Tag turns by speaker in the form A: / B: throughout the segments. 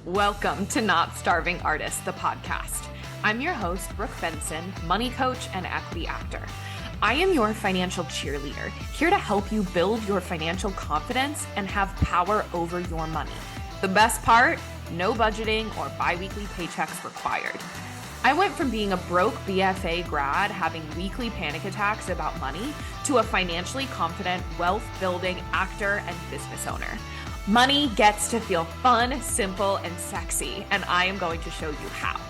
A: Welcome to Not Starving Artist, the podcast. I'm your host, Brooke Benson, money coach and equity actor. I am your financial cheerleader, here to help you build your financial confidence and have power over your money. The best part, no budgeting or bi-weekly paychecks required. I went from being a broke BFA grad having weekly panic attacks about money to a financially confident, wealth-building actor and business owner. Money gets to feel fun, simple, and sexy, and I am going to show you how.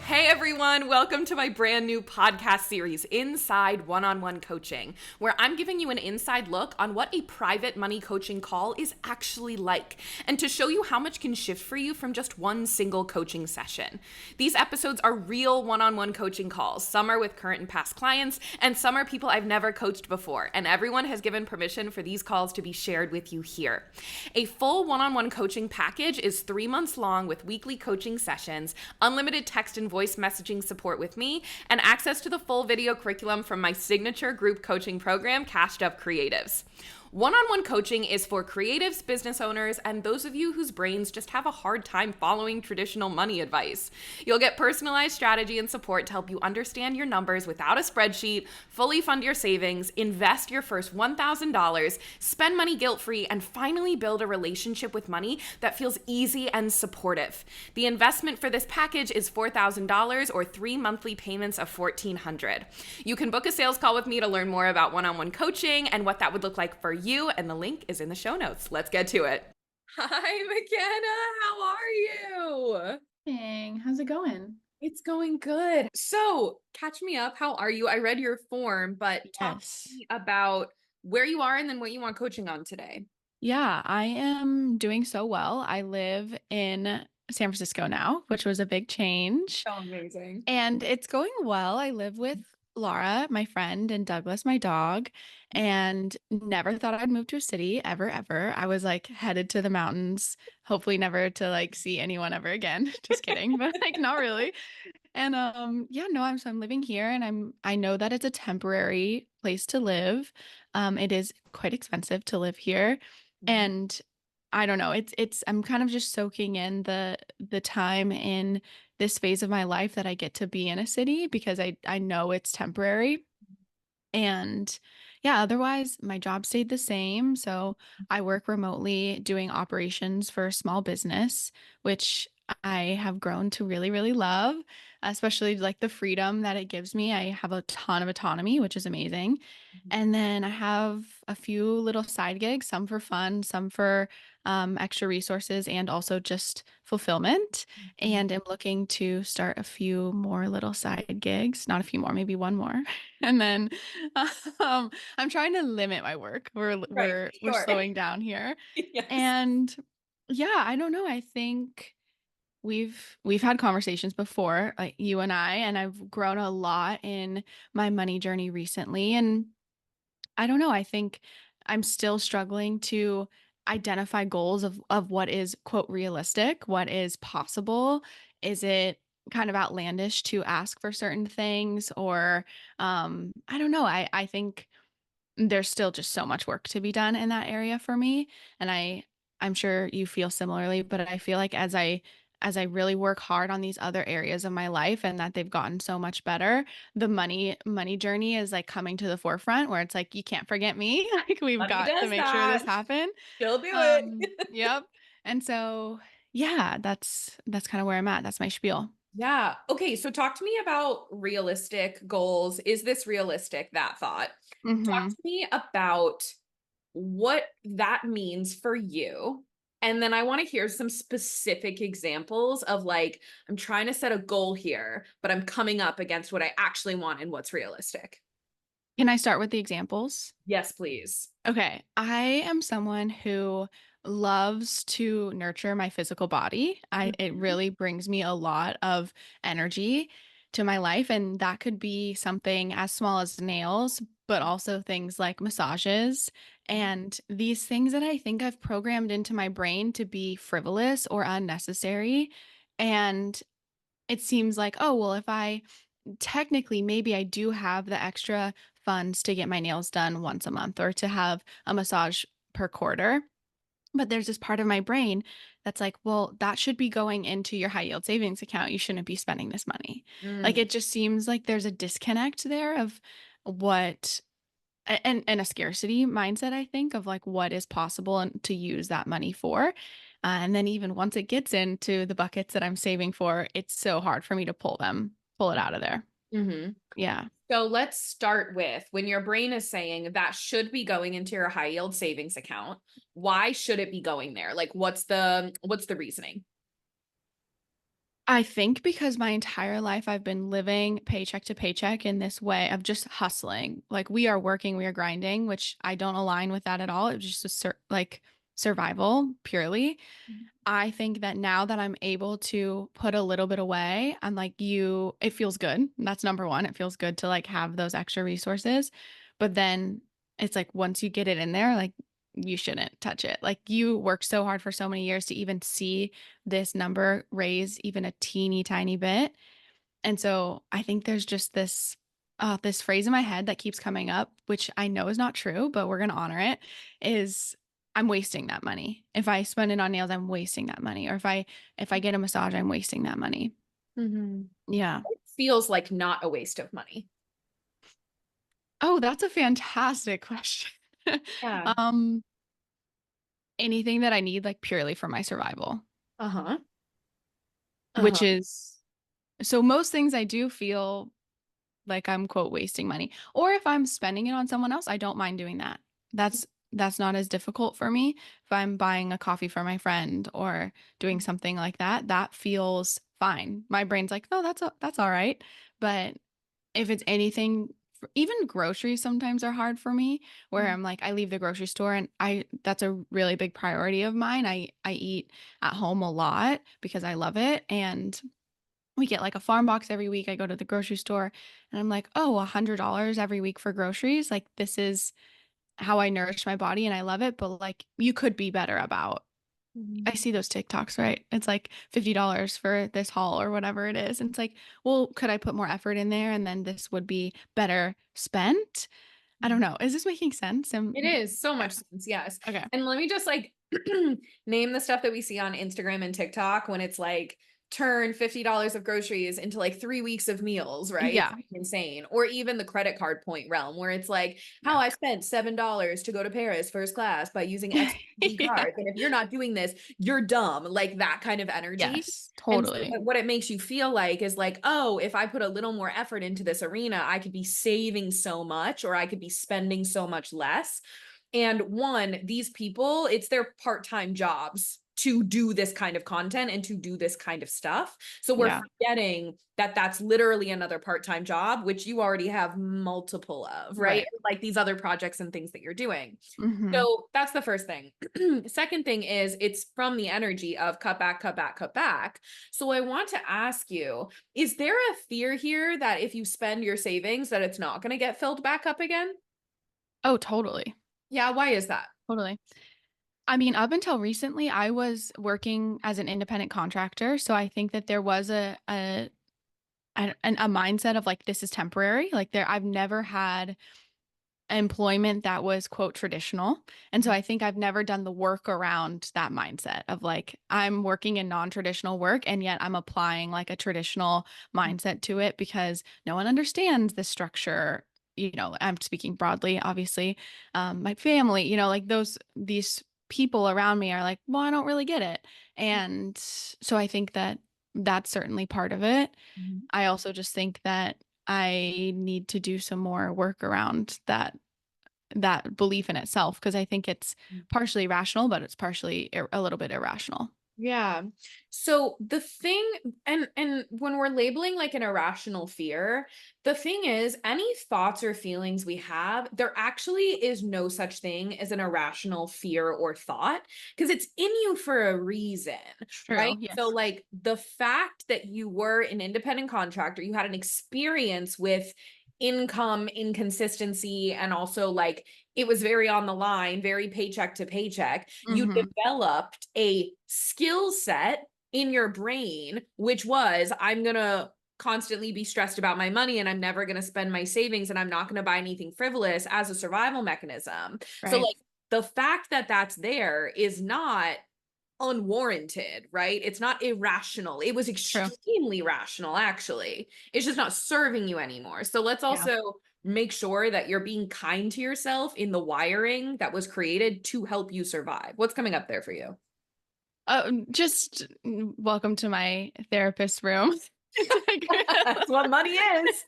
A: Hey everyone, welcome to my brand new podcast series, Inside One-on-One Coaching, where I'm giving you an inside look on what a private money coaching call is actually like, and to show you how much can shift for you from just one single coaching session. These episodes are real one-on-one coaching calls. Some are with current and past clients, and some are people I've never coached before, and everyone has given permission for these calls to be shared with you here. A full one-on-one coaching package is 3 months long with weekly coaching sessions, unlimited text and voice messaging support with me, and access to the full video curriculum from my signature group coaching program, Cashed Up Creatives. One-on-one coaching is for creatives, business owners, and those of you whose brains just have a hard time following traditional money advice. You'll get personalized strategy and support to help you understand your numbers without a spreadsheet, fully fund your savings, invest your first $1,000, spend money guilt-free, and finally build a relationship with money that feels easy and supportive. The investment for this package is $4,000 or 3 monthly payments of $1,400. You can book a sales call with me to learn more about one-on-one coaching and what that would look like for you, and the link is in the show notes. Let's get to it. Hi, McKenna. How are you?
B: Dang, how's it going?
A: It's going good. So, catch me up. How are you? I read your form, but talk to me about where you are and then what you want coaching on today.
B: Yeah, I am doing so well. I live in San Francisco now, which was a big change,
A: So amazing.
B: and it's going well. I live with Laura, my friend, and Douglas, my dog, and never thought I'd move to a city ever, ever. I was like headed to the mountains, hopefully never to like see anyone ever again. Just kidding, but like not really. And yeah, no, I'm living here and I know that it's a temporary place to live. It is quite expensive to live here. And I don't know, it's I'm kind of just soaking in the time in this phase of my life that I get to be in a city because I know it's temporary. And yeah, otherwise my job stayed the same. So I work remotely doing operations for a small business, which I have grown to really, really love, especially like the freedom that it gives me. I have a ton of autonomy, which is amazing. And then I have a few little side gigs, some for fun, some for extra resources, and also just fulfillment. And I'm looking to start a few more little side gigs, not a few more, maybe one more. And then I'm trying to limit my work.
A: Right,
B: We're
A: sure.
B: slowing down here.
A: Yes.
B: And yeah, I don't know. I think we've had conversations before, like you and I've grown a lot in my money journey recently. And I don't know, I think I'm still struggling to identify goals of what is quote realistic, what is possible. Is it kind of outlandish to ask for certain things or I don't know. I think there's still just so much work to be done in that area for me. And I'm sure you feel similarly, but I feel like as I really work hard on these other areas of my life and that they've gotten so much better, the money journey is like coming to the forefront where it's like, you can't forget me. Like we've
A: Money
B: got to
A: does
B: make sure this
A: that.
B: happen.
A: She'll do it.
B: Yep. And so yeah, that's kind of where I'm at. That's my spiel.
A: Yeah. Okay. So talk to me about realistic goals. Is this realistic, that thought? Talk
B: Hmm.
A: to me about what that means for you. And then I want to hear some specific examples of like, I'm trying to set a goal here, but I'm coming up against what I actually want and what's realistic.
B: Can I start with the examples?
A: Yes, please.
B: Okay, I am someone who loves to nurture my physical body. It
A: Mhm.
B: really brings me a lot of energy to my life, and that could be something as small as nails, but also things like massages and these things that I think I've programmed into my brain to be frivolous or unnecessary. And it seems like, oh, well, if I technically maybe I do have the extra funds to get my nails done once a month or to have a massage per quarter. But there's this part of my brain that's like, well, that should be going into your high yield savings account. You shouldn't be spending this money. Like
A: Mm.
B: it just seems like there's a disconnect there of what and a scarcity mindset, I think, of like what is possible and to use that money for. And then even once it gets into the buckets that I'm saving for, it's so hard for me to pull it out of there.
A: Mm-hmm.
B: Yeah.
A: So let's start with when your brain is saying that should be going into your high yield savings account. Why should it be going there? Like what's the reasoning?
B: I think because my entire life I've been living paycheck to paycheck in this way of just hustling. Like we are working, we are grinding, which I don't align with that at all. It's just like survival purely. I think that now that I'm able to put a little bit away, I'm like, it feels good. That's number one. It feels good to like have those extra resources. But then it's like, once you get it in there, like, you shouldn't touch it. Like, you worked so hard for so many years to even see this number raise even a teeny tiny bit. And so I think there's just this phrase in my head that keeps coming up, which I know is not true, but we're gonna honor it, is I'm wasting that money. If I spend it on nails, I'm wasting that money. Or if I get a massage, I'm wasting that money.
A: Mm-hmm.
B: Yeah.
A: It feels like not a waste of money.
B: Oh, that's a fantastic question.
A: Yeah.
B: Um, anything that I need like purely for my survival,
A: Uh-huh. Uh-huh.
B: which is so most things I do feel like I'm quote wasting money. Or if I'm spending it on someone else, I don't mind doing that. That's not as difficult for me. If I'm buying a coffee for my friend or doing something like that, that feels fine. My brain's like, "Oh, that's all right." But if it's anything even groceries sometimes are hard for me where I'm like I leave the grocery store and I that's a really big priority of mine. I eat at home a lot because I love it and we get like a farm box every week. I go to the grocery store and I'm like, oh, $100 every week for groceries. Like, this is how I nourish my body and I love it. But like, you could be better about.
A: Mm-hmm.
B: I see those TikToks, right? It's like $50 for this haul or whatever it is. And it's like, well, could I put more effort in there and then this would be better spent? I don't know. Is this making sense?
A: It is so much sense, yes.
B: Okay.
A: And let me just like name the stuff that we see on Instagram and TikTok when it's like turn $50 of groceries into like 3 weeks of meals, right? It's
B: Yeah.
A: like insane. Or even the credit card point realm where it's like how I spent $7 to go to Paris first class by using X
B: Yeah.
A: cards. And if you're not doing this, you're dumb. Like that kind of energy.
B: Yes,
A: And so
B: totally.
A: what it makes you feel like is like, oh, if I put a little more effort into this arena, I could be saving so much or I could be spending so much less. And one, these people, it's their part-time jobs to do this kind of content and to do this kind of stuff. So we're
B: Yeah.
A: forgetting that that's literally another part-time job, which you already have multiple of, right?
B: Right.
A: Like these other projects and things that you're doing.
B: Hmm.
A: So that's the first thing. Second thing is it's from the energy of cut back, cut back, cut back. So I want to ask you, is there a fear here that if you spend your savings that it's not going to get filled back up again?
B: Oh, totally.
A: Yeah, why is that?
B: Totally. I mean, up until recently, I was working as an independent contractor. So I think that there was a mindset of like, this is temporary. Like I've never had employment that was quote traditional. And so I think I've never done the work around that mindset of like I'm working in non-traditional work and yet I'm applying like a traditional mindset to it because no one understands the structure. I'm speaking broadly, obviously. My family, like these people around me are like, well, I don't really get it. And so I think that that's certainly part of it.
A: Mhm.
B: I also just think that I need to do some more work around that belief in itself because I think it's partially rational, but it's partially a little bit irrational.
A: Yeah. So the thing and when we're labeling like an irrational fear, the thing is any thoughts or feelings we have, there actually is no such thing as an irrational fear or thought because it's in you for a reason, right?
B: True.
A: So
B: Yes.
A: like the fact that you were an independent contractor, you had an experience with income inconsistency and also like it was very on the line, very paycheck to paycheck. You
B: Hmm.
A: developed a skill set in your brain, which was, I'm going to constantly be stressed about my money and I'm never going to spend my savings and I'm not going to buy anything frivolous as a survival mechanism. So,
B: Right.
A: like, the fact that that's there is not unwarranted, right? It's not irrational. It was
B: True.
A: extremely rational, actually. It's just not serving you anymore. So let's
B: Yeah.
A: also make sure that you're being kind to yourself in the wiring that was created to help you survive. What's coming up there for you?
B: Just welcome to my therapist room.
A: That's what money is.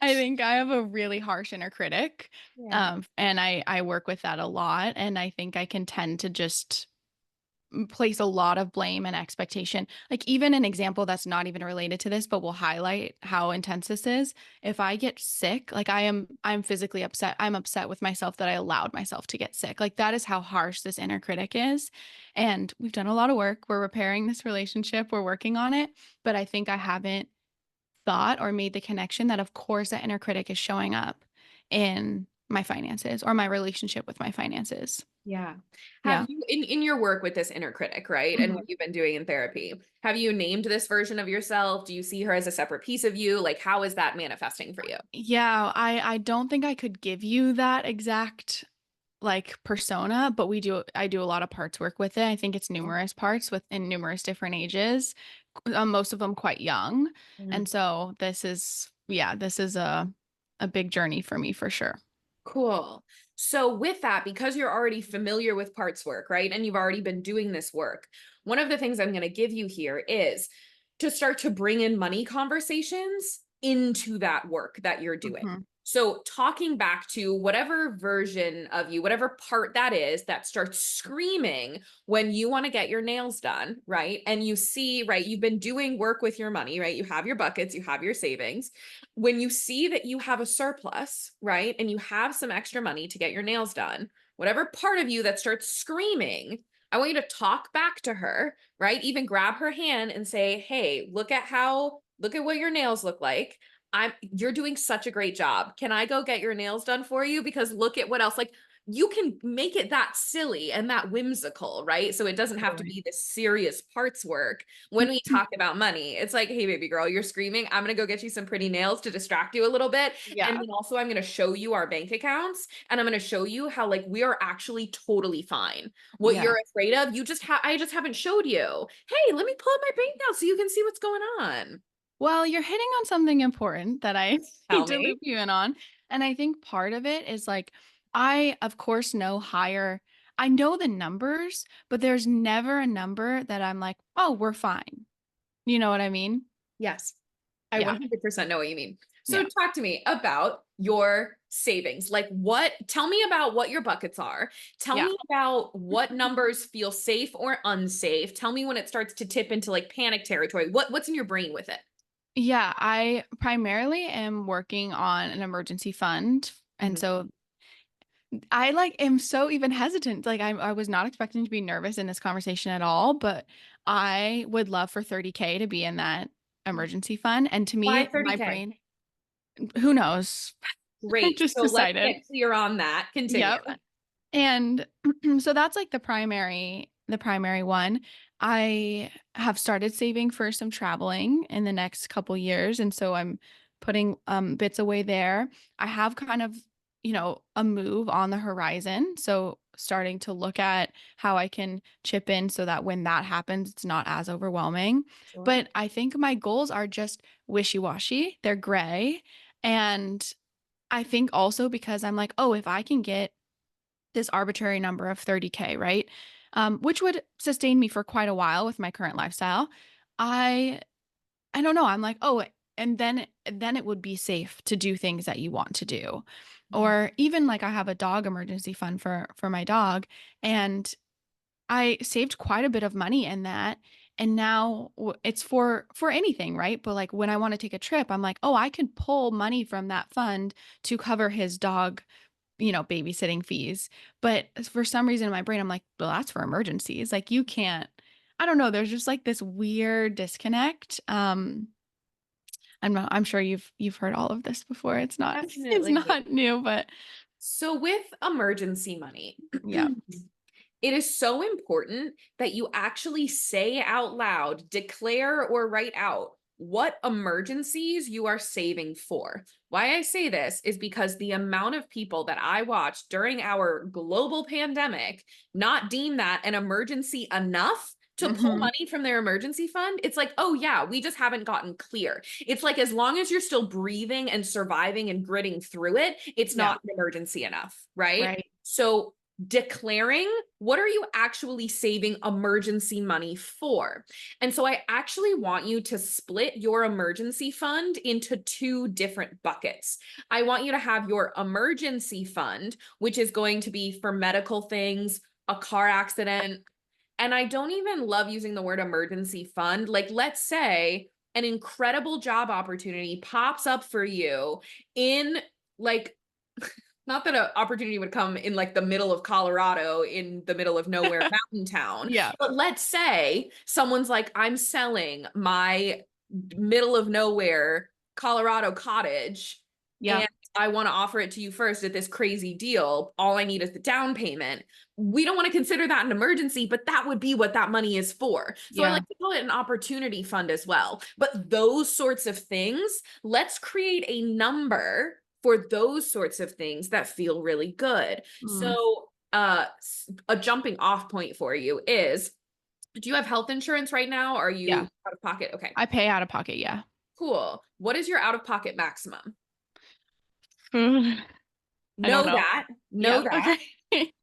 B: I think I have a really harsh inner critic.
A: Yeah.
B: And I work with that a lot. And I think I can tend to just place a lot of blame and expectation. Like even an example that's not even related to this, but will highlight how intense this is. If I get sick, like I'm physically upset. I'm upset with myself that I allowed myself to get sick. Like that is how harsh this inner critic is. And we've done a lot of work. We're repairing this relationship. We're working on it. But I think I haven't thought or made the connection that of course that inner critic is showing up in my finances or my relationship with my finances.
A: Yeah. Have
B: Yeah.
A: you in your work with this inner critic, right? And what
B: Mhm.
A: you've been doing in therapy, have you named this version of yourself? Do you see her as a separate piece of you? Like how is that manifesting for you?
B: Yeah, I don't think I could give you that exact like persona, but I do a lot of parts work with it. I think it's
A: Cool.
B: numerous parts within numerous different ages, most of them quite young. And
A: Mhm.
B: so this is a big journey for me for sure.
A: Cool. So with that, because you're already familiar with parts work, right? And you've already been doing this work, one of the things I'm going to give you here is to start to bring in money conversations into that work that you're doing.
B: Hmm.
A: So talking back to whatever version of you, whatever part that is that starts screaming when you want to get your nails done, right? And you see, right, you've been doing work with your money, right? You have your buckets, you have your savings. When you see that you have a surplus, right, and you have some extra money to get your nails done, whatever part of you that starts screaming, I want you to talk back to her, right? Even grab her hand and say, "Hey, look at what your nails look like. You're doing such a great job. Can I go get your nails done for you? Because look at what else." Like you can make it that silly and that whimsical, right? So it doesn't have to
B: Totally.
A: be this serious parts work when we talk about money. It's like, hey, baby girl, you're screaming. I'm going to go get you some pretty nails to distract you a little bit. And
B: Yeah.
A: then also, I'm going to show you our bank accounts and I'm going to show you how, like, we are actually totally fine. What
B: Yeah.
A: you're afraid of, I just haven't showed you. Hey, let me pull up my bank account so you can see what's going on.
B: Well, you're hitting on something important that I
A: Tell
B: need to
A: me.
B: loop you in on. And I think part of it is like, I, of course, I know the numbers, but there's never a number that I'm like, oh, we're fine. You know what I mean?
A: Yes, I
B: Yeah.
A: 100% know what you mean. So
B: Yeah.
A: talk to me about your savings. Tell me about what your buckets are. Tell
B: Yeah.
A: me about what numbers feel safe or unsafe. Tell me when it starts to tip into like panic territory. What's in your brain with it?
B: Yeah. I primarily am working on an emergency fund. And
A: Mhm.
B: so I like am so even hesitant. Like I was not expecting to be nervous in this conversation at all, but I would love for 30K to be in that emergency fund. And to
A: Why
B: me, my
A: 30K?
B: brain, who knows? I
A: Great.
B: just
A: So let's
B: decided.
A: get clear on that. Continue.
B: Yep. And so that's like the primary one. I have started saving for some traveling in the next couple years, and so I'm putting bits away there. I have kind of, a move on the horizon, so starting to look at how I can chip in so that when that happens, it's not as overwhelming.
A: Sure.
B: But I think my goals are just wishy-washy. They're gray, and I think also because I'm like, oh, if I can get this arbitrary number of 30K, right? Which would sustain me for quite a while with my current lifestyle. I I don't know. I'm like, oh, and then it would be safe to do things that you want to do.
A: Mhm.
B: Or even like I have a dog emergency fund for my dog, and I saved quite a bit of money in that. And now it's for anything, right? But like when I want to take a trip, I'm like, oh, I could pull money from that fund to cover his dog, babysitting fees. But for some reason in my brain, I'm like, well, that's for emergencies. Like you can't, I don't know. There's just like this weird disconnect. I'm sure you've heard all of this before. It's not, it's
A: Definitely.
B: not new, but
A: So with emergency money,
B: yeah.
A: it is so important that you actually say out loud, declare or write out what emergencies you are saving for. Why I say this is because the amount of people that I watched during our global pandemic not deem that an emergency enough to pull
B: Mhm.
A: money from their emergency fund. It's like, oh yeah, we just haven't gotten clear. It's like, as long as you're still breathing and surviving and gritting through it, it's
B: Yeah.
A: not an emergency enough, right?
B: Right.
A: So declaring, what are you actually saving emergency money for? And so I actually want you to split your emergency fund into two different buckets. I want you to have your emergency fund, which is going to be for medical things, a car accident. And I don't even love using the word emergency fund. Like, let's say an incredible job opportunity pops up for you in, like, not that an opportunity would come in like the middle of Colorado, in the middle of nowhere, mountain town,
B: Yeah.
A: but let's say someone's like, I'm selling my middle of nowhere Colorado cottage
B: Yeah.
A: and I want to offer it to you first at this crazy deal. All I need is the down payment. We don't want to consider that an emergency, but that would be what that money is for. So I
B: Yeah.
A: like to call it an opportunity fund as well. But those sorts of things, let's create a number for those sorts of things that feel really good.
B: Mm.
A: So a jumping off point for you is, do you have health insurance right now? Are
B: Yeah.
A: you out of pocket? Okay,
B: I pay out of pocket, yeah.
A: cool. What is your out of pocket maximum?
B: I don't
A: Know
B: know.
A: that. Know
B: Yeah.
A: that.
B: Okay. I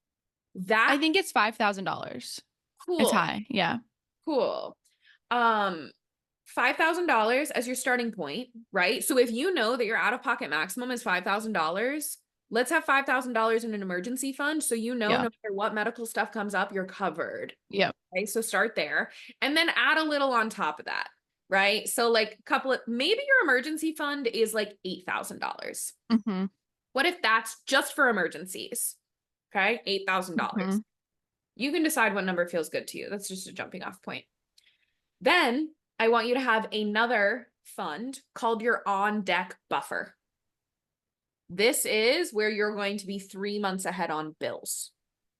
A: That
B: think it's $5,000. It's
A: cool.
B: high. Yeah.
A: Cool. Um, $5,000 as your starting point, right? So if you know that your out-of-pocket maximum is $5,000, let's have $5,000 in an emergency fund. So you know,
B: Yeah.
A: no matter what medical stuff comes up, you're covered.
B: Yeah.
A: Okay, so start there and then add a little on top of that, right? So like a couple of, maybe your emergency fund is like $8,000.
B: Mhm.
A: What if that's just for emergencies? Okay, $8,000.
B: Mhm.
A: You can decide what number feels good to you. That's just a jumping off point. Then I want you to have another fund called your on deck buffer. This is where you're going to be 3 months ahead on bills.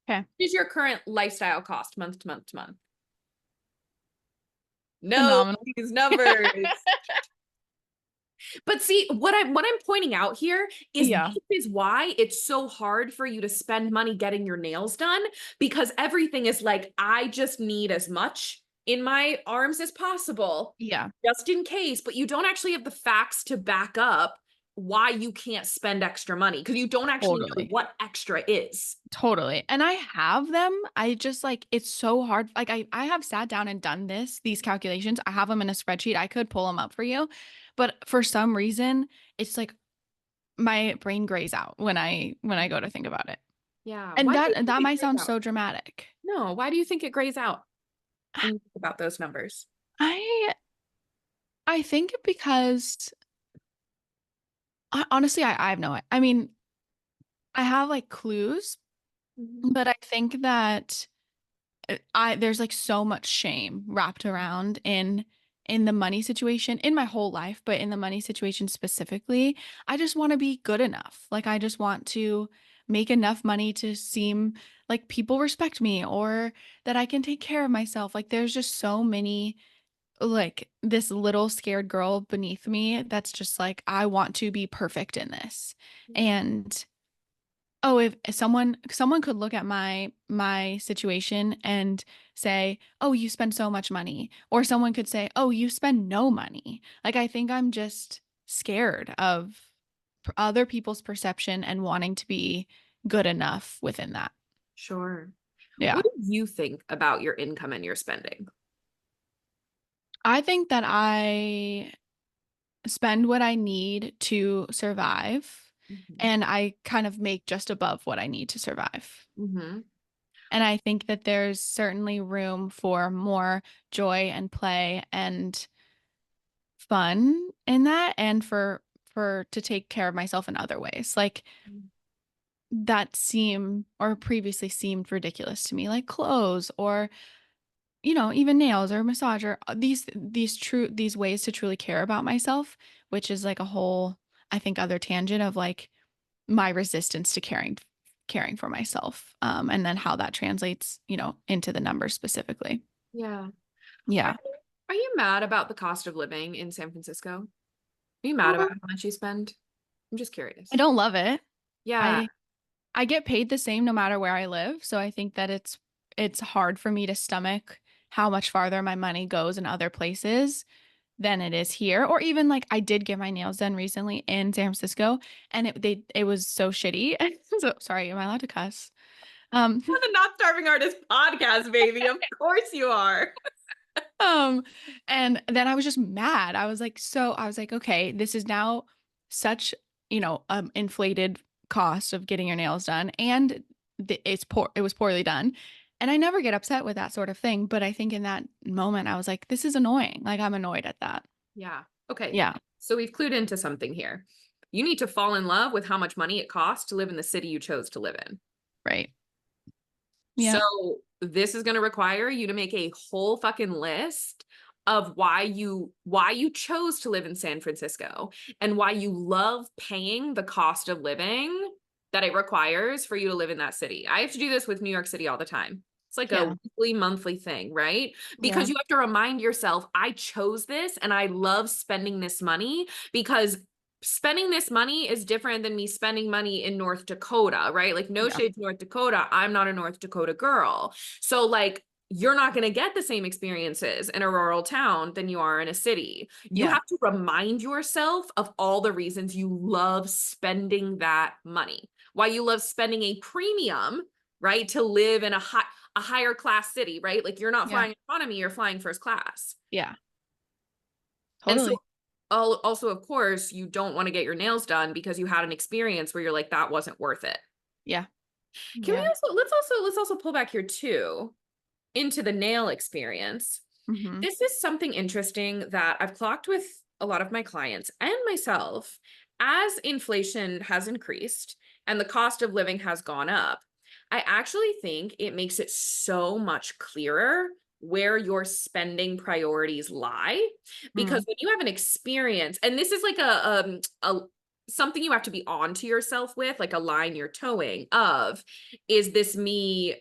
B: Okay.
A: What is your current lifestyle cost month to month to month? No,
B: Phenomenal.
A: these numbers. But see, what I'm pointing out here is
B: Yeah.
A: this is why it's so hard for you to spend money getting your nails done, because everything is like, I just need as much in my arms as possible,
B: Yeah.
A: just in case, but you don't actually have the facts to back up why you can't spend extra money because you don't actually know
B: Totally.
A: what extra is.
B: Totally. And I have them. I just like it's so hard. Like I have sat down and done these calculations. I have them in a spreadsheet. I could pull them up for you. But for some reason, it's like my brain grays out when I go to think about it.
A: Yeah.
B: And
A: Why do you think
B: that
A: it
B: might
A: grays
B: sound
A: out?
B: so dramatic.
A: No, why do you think it grays out when you think about those numbers?
B: I I think because honestly, I have no I mean, I have like clues,
A: Mhm.
B: but I think that I there's like so much shame wrapped around in the money situation in my whole life, but in the money situation specifically. I just want to be good enough. Like I just want to make enough money to seem like people respect me or that I can take care of myself. Like there's just so many like this little scared girl beneath me that's just like I want to be perfect in this. And oh, if someone could look at my situation and say, "Oh, you spend so much money." Or someone could say, "Oh, you spend no money." Like I think I'm just scared of other people's perception and wanting to be good enough within that.
A: Sure.
B: Yeah.
A: What do you think about your income and your spending?
B: I think that I spend what I need to survive
A: Mhm.
B: and I kind of make just above what I need to survive.
A: Mhm.
B: And I think that there's certainly room for more joy and play and fun in that and for to take care of myself in other ways. Like that seem or previously seemed ridiculous to me, like clothes or even nails or massage or these ways to truly care about myself, which is like a whole I think other tangent of like my resistance to caring for myself and then how that translates into the numbers specifically.
A: Yeah. I
B: Yeah.
A: Are you mad about the cost of living in San Francisco? Are you mad about how much you spend? I'm just
B: I
A: curious.
B: don't love it.
A: Yeah.
B: I get paid the same no matter where I live, so I think that it's hard for me to stomach how much farther my money goes in other places than it is here. Or even like I did get my nails done recently in San Francisco and it was so shitty. So sorry, am I allowed to cuss? Um
A: On the Not Starving Artist podcast, baby. Of course you are.
B: Um, and then I was just mad. I was like, okay, this is now such, inflated cost of getting your nails done, and it was poorly done. And I never get upset with that sort of thing, but I think in that moment I was like, this is annoying. Like I'm annoyed at that.
A: Yeah. Okay.
B: Yeah,
A: So we've clued into something here. You need to fall in love with how much money it costs to live in the city you chose to live in.
B: right.
A: So
B: Yeah,
A: this is going to require you to make a whole fucking list of why you chose to live in San Francisco and why you love paying the cost of living that it requires for you to live in that city. I have to do this with New York City all the time. It's like a
B: yeah,
A: weekly, monthly thing, right? Because
B: yeah,
A: you have to remind yourself, I chose this and I love spending this money because spending this money is different than me spending money in North Dakota, right? Like, no
B: yeah,
A: shade to North Dakota. I'm not a North Dakota girl. So, like, you're not going to get the same experiences in a rural town than you are in a city. You
B: yeah,
A: have to remind yourself of all the reasons you love spending that money, why you love spending a premium, right? To live in a higher class city, right? Like, you're not
B: yeah,
A: flying economy, you're flying first class.
B: yeah,
A: And so
B: totally.
A: also, of course, you don't want to get your nails done because you had an experience where you're like, that wasn't worth it.
B: Yeah,
A: Can we
B: yeah.
A: also let's also pull back here too into the nail experience.
B: Mm-hmm.
A: This is something interesting that I've clocked with a lot of my clients and myself as inflation has increased and the cost of living has gone up. I actually think it makes it so much clearer where your spending priorities lie because
B: Mm,
A: when you have an experience, and this is like a something you have to be on to yourself with, like a line you're towing of, is this me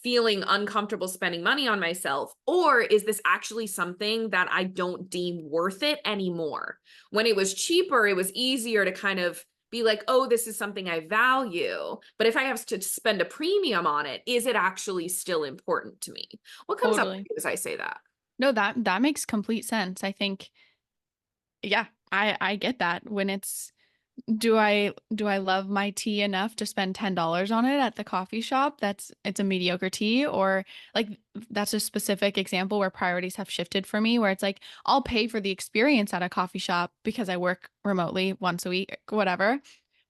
A: feeling uncomfortable spending money on myself? Or is this actually something that I don't deem worth it anymore? When it was cheaper, it was easier to kind of be like, oh, this is something I value. But if I have to spend a premium on it, is it actually still important to me? What comes up for
B: totally.
A: you as I say that?
B: No, that makes complete sense. I think, yeah, I get that when it's do I love my tea enough to spend $10 on it at the coffee shop? It's a mediocre tea, or like that's a specific example where priorities have shifted for me, where it's like I'll pay for the experience at a coffee shop because I work remotely once a week, whatever,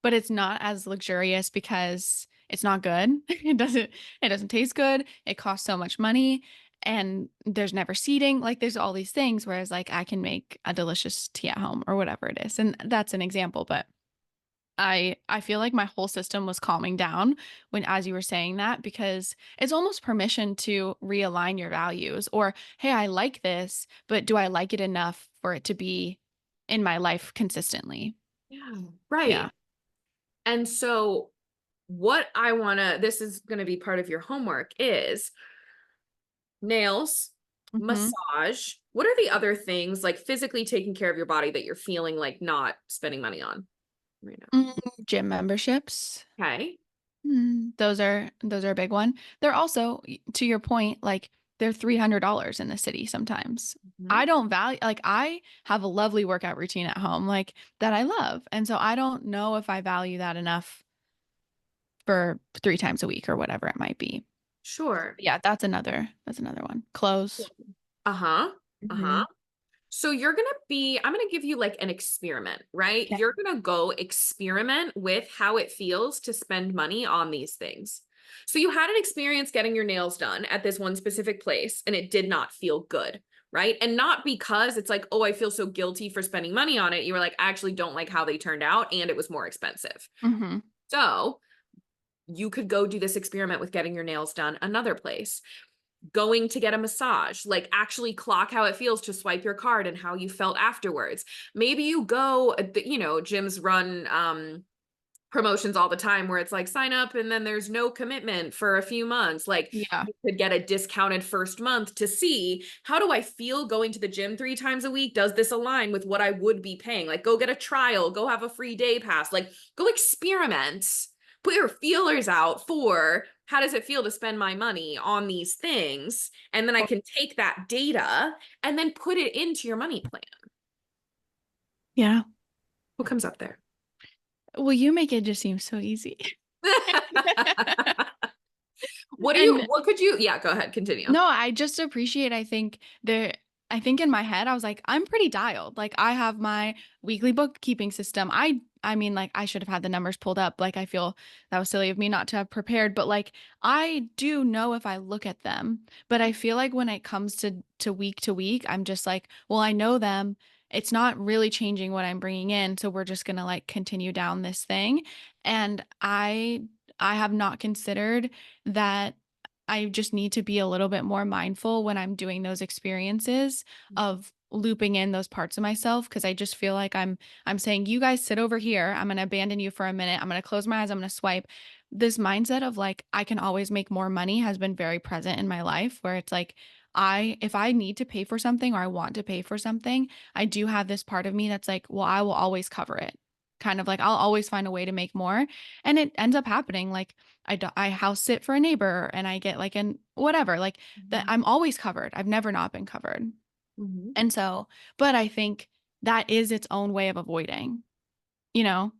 B: but it's not as luxurious because it's not good. It doesn't taste good. It costs so much money and there's never seating. Like there's all these things, whereas like I can make a delicious tea at home or whatever it is. And that's an example, but I feel like my whole system was calming down when as you were saying that, because it's almost permission to realign your values, or hey, I like this, but do I like it enough for it to be in my life consistently?
A: Yeah, right.
B: Yeah.
A: And so what I want to, this is going to be part of your homework, is nails,
B: Hmm.
A: massage. What are the other things, like physically taking care of your body, that you're feeling like not spending money on right now?
B: Gym memberships.
A: Okay.
B: Those are a big one. They're also, to your point, like they're $300 in the city sometimes.
A: Mhm.
B: I don't value, like I have a lovely workout routine at home, like that I love. And so I don't know if I value that enough for 3 times a week or whatever it might be.
A: Sure.
B: Yeah, that's another one. Clothes.
A: Uh-huh.
B: Hmm.
A: Uh-huh. So I'm gonna give you like an experiment, right?
B: Okay.
A: You're gonna go experiment with how it feels to spend money on these things. So you had an experience getting your nails done at this one specific place and it did not feel good, right? And not because it's like, oh, I feel so guilty for spending money on it. You were like, I actually don't like how they turned out and it was more expensive.
B: Hmm.
A: So you could go do this experiment with getting your nails done another place, going to get a massage, like actually clock how it feels to swipe your card and how you felt afterwards. Maybe you go, gyms run promotions all the time where it's like sign up and then there's no commitment for a few months. Like
B: Yeah.
A: you could get a discounted first month to see, how do I feel going to the gym 3 times a week? Does this align with what I would be paying? Like go get a trial, go have a free day pass, like go experiment, put your feelers out for how does it feel to spend my money on these things? And then I can take that data and then put it into your money plan.
B: Yeah.
A: What comes up there?
B: Well, you make it just seem so easy.
A: What could you, yeah, go ahead, continue.
B: No, I just appreciate, I think in my head, I was like, I'm pretty dialed. Like I have my weekly bookkeeping system. I mean, like I should have had the numbers pulled up. Like I feel that was silly of me not to have prepared, but like I do know if I look at them, but I feel like when it comes to week, I'm just like, well, I know them. It's not really changing what I'm bringing in, so we're just going to like continue down this thing. And I have not considered that I just need to be a little bit more mindful when I'm doing those experiences of looping in those parts of myself, because I just feel like I'm saying, you guys sit over here. I'm going to abandon you for a minute. I'm going to close my eyes. I'm going to swipe. This mindset of like I can always make more money has been very present in my life, where it's like if I need to pay for something or I want to pay for something, I do have this part of me that's like, well, I will always cover it. Kind of like I'll always find a way to make more. And it ends up happening. Like I house sit for a neighbor and I get like an whatever, like that I'm always covered. I've never not been covered.
A: Mm-hmm.
B: And so, but I think that is its own way of avoiding, you know,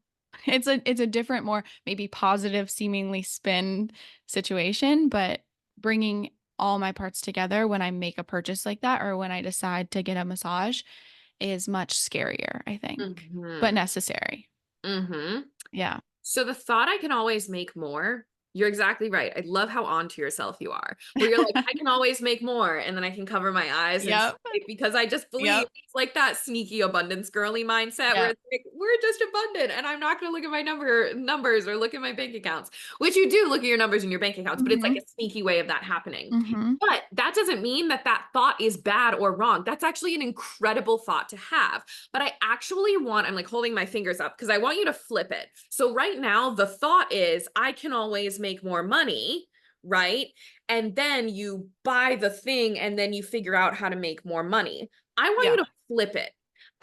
B: it's a different, more maybe positive seemingly spin situation, but bringing all my parts together when I make a purchase like that, or when I decide to get a massage, is much scarier, I think, but
A: Mm-hmm.
B: necessary.
A: Mm-hmm.
B: Yeah.
A: So the thought I can always make more, you're exactly right. I love how onto yourself you are, where you're like, I can always make more, and then I can cover my eyes and
B: Yep.
A: sleep because I just believe
B: Yep.
A: it's like that sneaky abundance girly mindset where
B: Yep.
A: it's like, we're just abundant and I'm not going to look at my numbers or look at my bank accounts, which you do look at your numbers in your bank accounts, but it's like
B: Mm-hmm.
A: a sneaky way of that happening.
B: Mm-hmm.
A: But that doesn't mean that that thought is bad or wrong. That's actually an incredible thought to have. But I actually I'm like holding my fingers up because I want you to flip it. So right now, the thought is, I can always make more money, right? And then you buy the thing and then you figure out how to make more money. I want
B: Yeah.
A: you to flip it.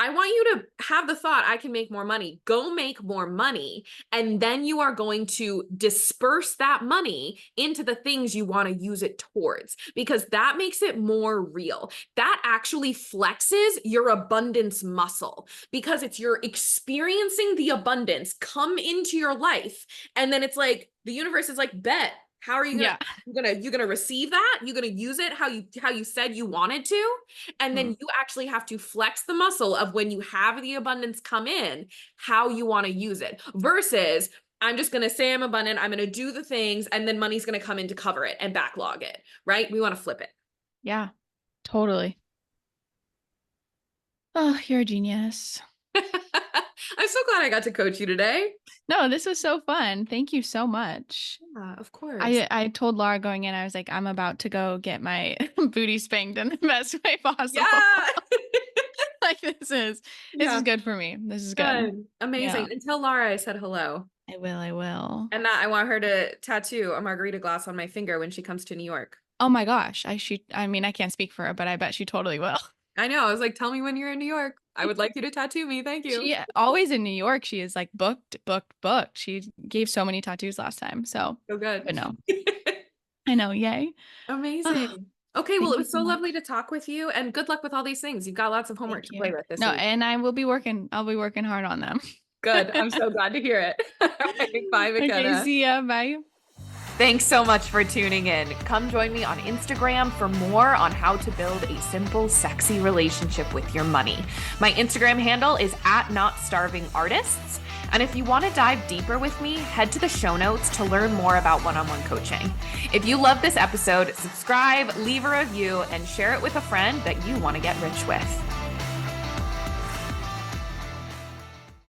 A: I want you to have the thought, I can make more money. Go make more money. And then you are going to disperse that money into the things you want to use it towards, because that makes it more real. That actually flexes your abundance muscle, because it's you're experiencing the abundance come into your life. And then it's like, the universe is like, bet. How are you
B: Yeah.
A: gonna receive that? You're gonna use it how you said you wanted to, and then
B: Mm.
A: you actually have to flex the muscle of when you have the abundance come in, how you want to use it, versus I'm just gonna say I'm abundant, I'm gonna do the things, and then money's gonna come in to cover it and backlog it, right? We want to flip it.
B: Yeah. Totally. Oh, you're a genius.
A: I'm so glad I got to coach you today.
B: No, this was so fun. Thank you so much.
A: Yeah, of course.
B: I told Laura going in, I was like, I'm about to go get my booty spanked in the best way possible.
A: Yeah.
B: Like this
A: Yeah.
B: is good for me. This is good.
A: Good. Amazing.
B: Yeah.
A: And tell Laura I said hello.
B: I will.
A: And that I want her to tattoo a margarita glass on my finger when she comes to New York.
B: Oh my gosh. I mean, I can't speak for her, but I bet she totally will.
A: I know. I was like, tell me when you're in New York. I would like you to tattoo me. Thank you.
B: She always in New York. She is like booked. She gave so many tattoos last time. So
A: good.
B: but no. I know. Yay.
A: Amazing. Okay, well,
B: Thank
A: it
B: you
A: was
B: so
A: so
B: much.
A: lovely to talk with you, and good luck with all these things. You've got lots of homework
B: Thank
A: to play
B: you.
A: with this
B: No,
A: week.
B: and I'll be working hard on them.
A: Good. I'm so glad to hear it. All right, bye, McKenna.
B: Okay, see ya. Bye.
A: Thanks so much for tuning in. Come join me on Instagram for more on how to build a simple, sexy relationship with your money. My Instagram handle is @NotStarvingArtists. And if you want to dive deeper with me, head to the show notes to learn more about one-on-one coaching. If you love this episode, subscribe, leave a review, and share it with a friend that you want to get rich with.